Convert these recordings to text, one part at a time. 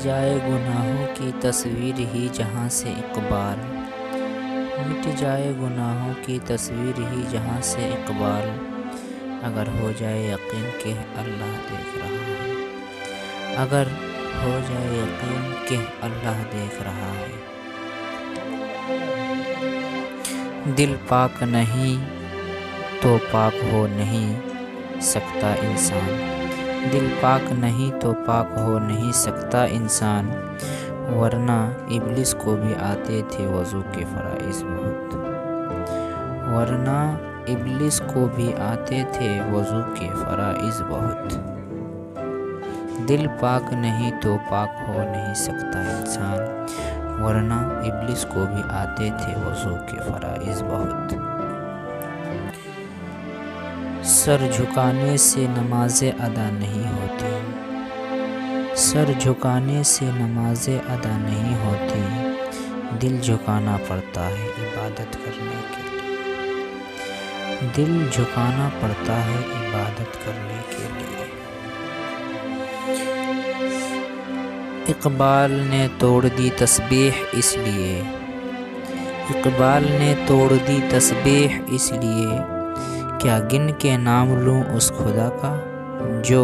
جائے گناہوں کی تصویر ہی جہاں سے اقبال، مٹ جائے گناہوں کی تصویر ہی جہاں سے اقبال، اگر ہو جائے یقین کہ اللہ دیکھ رہا ہے، اگر ہو جائے یقین کہ اللہ دیکھ رہا ہے۔ دل پاک نہیں تو پاک ہو نہیں سکتا انسان، دل پاک نہیں تو پاک ہو نہیں سکتا انسان، ورنہ ابلیس کو بھی آتے تھے وضو کے فرائض بہت، ورنہ ابلیس کو بھی آتے تھے وضو کے فرائض بہت۔ دل پاک نہیں تو پاک ہو نہیں سکتا انسان، ورنہ ابلیس کو بھی آتے تھے وضو کے فرائض بہت۔ سر جھکانے سے نمازیں ادا نہیں ہوتی، سر جھکانے سے نمازیں ادا نہیں ہوتی، دل جھکانا پڑتا ہے عبادت کرنے کے لیے، دل جھکانا پڑتا ہے عبادت کرنے کے لیے۔ اقبال نے توڑ دی تسبیح اس لیے، اقبال نے توڑ دی تسبیح اس لیے، کیا گن کے نام لوں اس خدا کا جو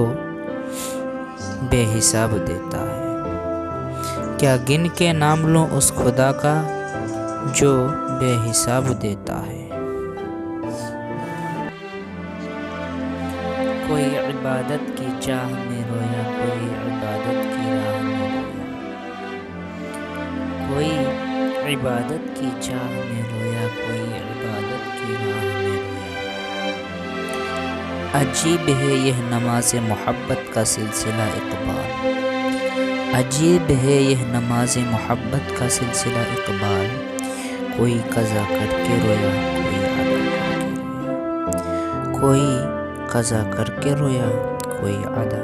بے حساب دیتا ہے، کیا گن کے نام لوں اس خدا کا جو بے حساب دیتا ہے۔ کوئی عبادت کی چاہ میں رویا، کوئی عبادت کی راہ میں رویا، کوئی عبادت کی چاہ میں رویا، کوئی عبادت کی راہ میں رویا۔ عجیب ہے یہ نماز محبت کا سلسلہ اقبال، عجیب ہے یہ نماز محبت کا سلسلہ اقبال، کوئی قضا کر کے رویا، کوئی ادا کر کے رویا، کوئی قضا کر کے رویا، کوئی ادا